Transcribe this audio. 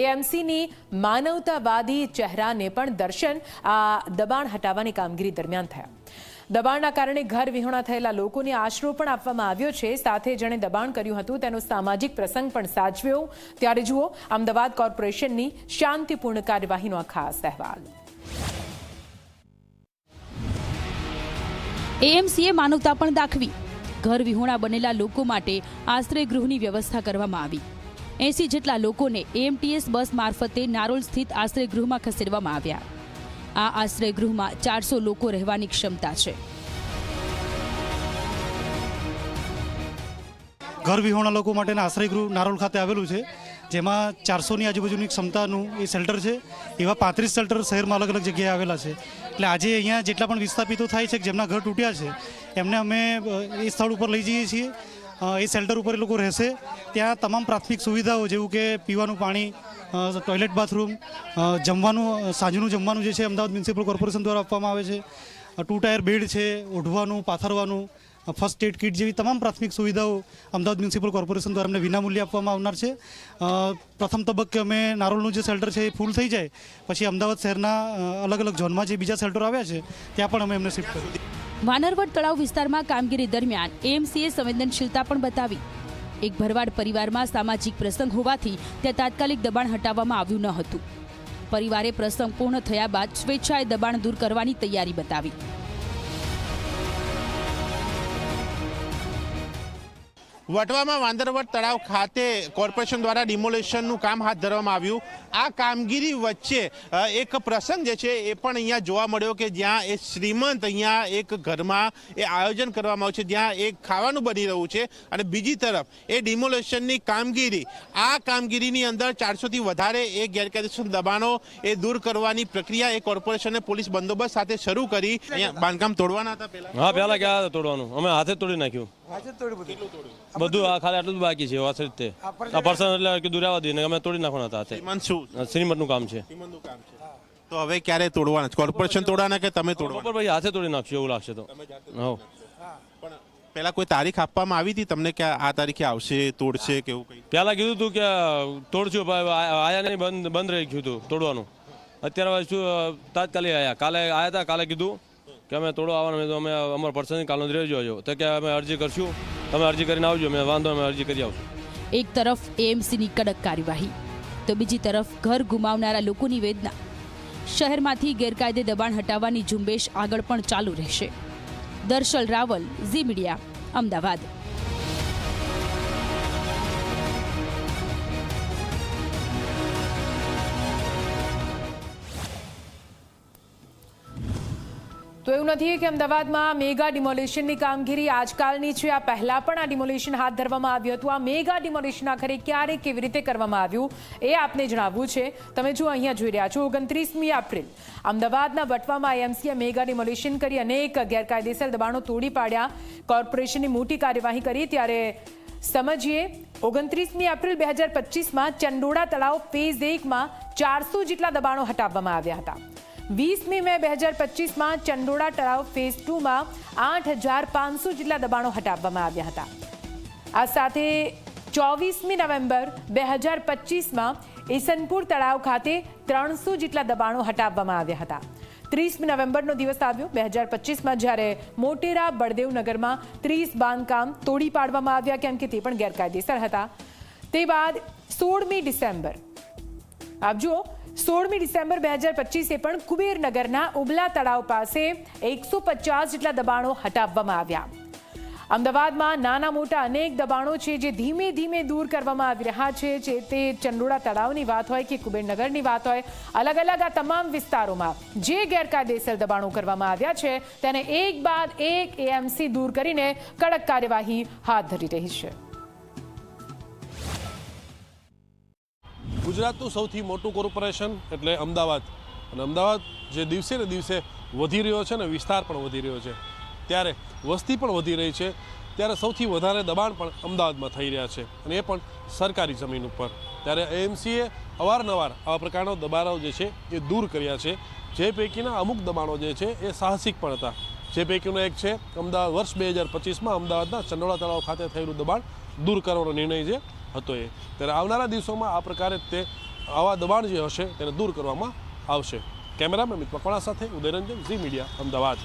એએમસીની માનવતાવાદી ચહેરાને પણ દર્શન આ દબાણ હટાવવાની કામગીરી દરમિયાન થયા। દબાણના કારણે ઘર વિહોણા થયેલા લોકોને આશરો પણ આપવામાં આવ્યો છે। સાથે જેણે દબાણ કર્યું હતું તેનો સામાજિક પ્રસંગ પણ સાચવ્યો। ત્યારે જુઓ અમદાવાદ કોર્પોરેશનની શાંતિપૂર્ણ કાર્યવાહીનો આ ખાસ અહેવાલ। એએમસીએ માનવતા પણ દાખવી। ઘર વિહોણા બનેલા લોકો માટે આશ્રય ગૃહની વ્યવસ્થા કરવામાં આવી। 80 જેટલા લોકોને એએમટીએસ બસ મારફતે નારોલ સ્થિત આશ્રય ગૃહમાં ખસેડવામાં આવ્યા। આ આશ્રય ગૃહમાં 400 લોકો રહેવાની ક્ષમતા છે। ઘર વિહોણા લોકો માટેના આશ્રય ગૃહ નારોલ ખાતે આવેલું છે, જેમાં 400ની આજુબાજુની ક્ષમતાનું એ શેલ્ટર છે। એવા 35 શેલ્ટર શહેરમાં અલગ અલગ જગ્યાએ આવેલા છે। એટલે આજે અહીંયા જેટલા પણ વિસ્થાપિતો થાય છે, જેમના ઘર તૂટ્યા છે, એમને અમે એ સ્થળ ઉપર લઈ જઈએ છીએ। એ શેલ્ટર ઉપર એ લોકો રહેશે। ત્યાં તમામ પ્રાથમિક સુવિધાઓ જેવું કે પીવાનું પાણી, ટોયલેટ, બાથરૂમ, જમવાનું, સાંજનું જમવાનું જે છે અમદાવાદ મ્યુનિસિપલ કોર્પોરેશન દ્વારા આપવામાં આવે છે। 2 ટાયર બેડ છે, ઓઢવાનું, પાથરવાનું, ફર્સ્ટ એડ કિટ જેવી તમામ પ્રાથમિક સુવિધાઓ અમદાવાદ મ્યુનિસિપલ કોર્પોરેશન દ્વારા અમને વિનામૂલ્યે આપવામાં આવનાર છે। પ્રથમ તબક્કે અમે નારોલનું જે શેલ્ટર છે એ ફૂલ થઈ જાય પછી અમદાવાદ શહેરના અલગ અલગ ઝોનમાં જે બીજા શેલ્ટરો આવ્યા છે ત્યાં પણ અમે એમને શિફ્ટ કરીશું। વાનરવડ તળાવ વિસ્તારમાં કામગીરી દરમિયાન એએમસીએ સંવેદનશીલતા પણ બતાવી। એક ભરવાડ પરિવારમાં સામાજિક પ્રસંગ હોવાથી ત્યાં તાત્કાલિક દબાણ હટાવવામાં આવ્યું ન હતું। પરિવારે પ્રસંગ પૂર્ણ થયા બાદ સ્વેચ્છાએ દબાણ દૂર કરવાની તૈયારી બતાવી। વટવામાં વાંદરવડ તળાવ ખાતે કોર્પોરેશન દ્વારા ડિમોલેશનનું કામ હાથ ધરવામાં આવ્યું। આ કામગીરી વચ્ચે એક પ્રસંગ જે છે એ પણ અહીંયા જોવા મળ્યો કે જ્યાં એ શ્રીમંત અહીંયા એક ઘરમાં એ આયોજન કરવામાં આવ્યું છે, જ્યાં એક ખાવાનું બની રહ્યું છે અને બીજી તરફ એ ડિમોલેશનની કામગીરી, આ કામગીરીની અંદર 400થી વધારે એ ગેરકાયદેસર દબાણો એ દૂર કરવાની પ્રક્રિયા એ કોર્પોરેશને પોલીસ બંદોબસ્ત સાથે શરૂ કરી। અહીંયા બાંધકામ તોડવાના હતા પહેલા? હા, પહેલા ક્યાં હતા તોડવાનું, અમે હાથે તોડી નાખ્યું બધું। આ ખાલી આટલું જ બાકી છે વાસળ તે આ પર્સન એટલે કીધું રહેવા દઈએ, અમે તોડી નાખવાના હતા હાથે। શ્રીમંતનું કામ છે। તો હવે ક્યારે તોડવાના? કોર્પોરેશન તોડવાના કે તમે તોડવાના? ભાઈ હાથે તોડી નાખશું એવું લાગશે તો। હા, પણ પહેલા કોઈ તારીખ આપવામાં આવી હતી તમને કે આ તારીખે આવશે, તોડશે કે એવું કંઈ? પહેલા કીધું હતું કે તોડશું, આયા નહીં, બંધ રહી ગયું હતું તોડવાનું। અત્યારે શું તાત્કાલિક આવ્યા, કાલે આવ્યા હતા, કાલે કીધું કે અમે તોડવા આવવાના, તો અમે અમારા પર્સન કાલનો રહેજો તો કે અમે અરજી કરશું, તમે અરજી કરીને આવજો, મેં વાંધો અમે અરજી કરી આવશું। એક તરફ એએમસીની કડક કાર્યવાહી તો બીજી તરફ ઘર ગુમાવનારા લોકોની વેદના। શહેરમાંથી ગેરકાયદે દબાણ હટાવવાની ઝુંબેશ આગળ પણ ચાલુ રહેશે। દર્શલ રાવલ, ઝી મીડિયા, અમદાવાદ। તો એવું નથી કે અમદાવાદમાં મેગા ડિમોલેશનની કામગીરી આજકાલની છે। આ પહેલા પણ આ ડિમોલેશન હાથ ધરવામાં આવ્યું હતું। આ મેગા ડિમોલેશન આખરે ક્યારે કેવી રીતે કરવામાં આવ્યું એ આપને જણાવવું છે। તમે જો અહીંયા જોઈ રહ્યા છો 29મી એપ્રિલ અમદાવાદના વટવામાં એએમસીએ મેગા ડિમોલેશન કરી અનેક ગેરકાયદેસર દબાણો તોડી પાડ્યા। કોર્પોરેશનની મોટી કાર્યવાહી કરી। ત્યારે સમજીએ 29મી એપ્રિલ 2025માં ચંડોળા તળાવ ફેઝ 1માં 400 જેટલા દબાણો હટાવવામાં આવ્યા હતા। 20મી મે 2025માં ચંડોળા તળાવ ફેઝ 2માં 8500 જેટલા દબાણો હટાવવામાં આવ્યા હતા। આ સાથે 24મી નવેમ્બર 2025માં ઈસનપુર તળાવ ખાતે 300 જેટલા દબાણો હટાવવામાં આવ્યા હતા। 30મી નવેમ્બરનો દિવસ આવ્યો 2025માં જ્યારે મોટેરા બળદેવનગરમાં 30 બાંધકામ તોડી પાડવામાં આવ્યા, કેમ કે તે પણ ગેરકાયદેસર હતા। તે બાદ 16મી ડિસેમ્બર આપ જુઓ 16મી ડિસેમ્બર 2025એ પણ કુબેરનગરના ઉબલા તળાવ પાસે 150 જેટલા દબાણો હટાવવામાં આવ્યા। અમદાવાદમાં નાના મોટા અનેક દબાણો છે જે ધીમે ધીમે દૂર કરવામાં આવી રહ્યા છે। જે તે ચંડોળા તળાવની વાત હોય કે કુબેરનગરની વાત હોય, અલગ અલગ આ તમામ વિસ્તારોમાં જે ગેરકાયદેસર દબાણો કરવામાં આવ્યા છે તેને એક બાદ એક એએમસી દૂર કરીને કડક કાર્યવાહી હાથ ધરી રહી છે। ગુજરાતનું સૌથી મોટું કોર્પોરેશન એટલે અમદાવાદ, અને અમદાવાદ જે દિવસે ને દિવસે વધી રહ્યો છે ને વિસ્તાર પણ વધી રહ્યો છે, ત્યારે વસ્તી પણ વધી રહી છે, ત્યારે સૌથી વધારે દબાણ પણ અમદાવાદમાં થઈ રહ્યા છે, અને એ પણ સરકારી જમીન ઉપર। ત્યારે એએમસીએ અવારનવાર આવા પ્રકારના દબાણો જે છે એ દૂર કર્યા છે। જે પૈકીના અમુક દબાણો જે છે એ સાહસિક પણ હતા। જે પૈકીનો એક છે અમદાવાદ વર્ષ 2025માં અમદાવાદના ચંડોળા તળાવ ખાતે થયેલું દબાણ દૂર કરવાનો નિર્ણય જે હતો એ। ત્યારે આવનારા દિવસોમાં આ પ્રકારે તે આવા દબાણ જે હશે તેને દૂર કરવામાં આવશે. કેમેરામેન મિત મકવાણા સાથે ઉદયરંજન, ઝી મીડિયા, અમદાવાદ.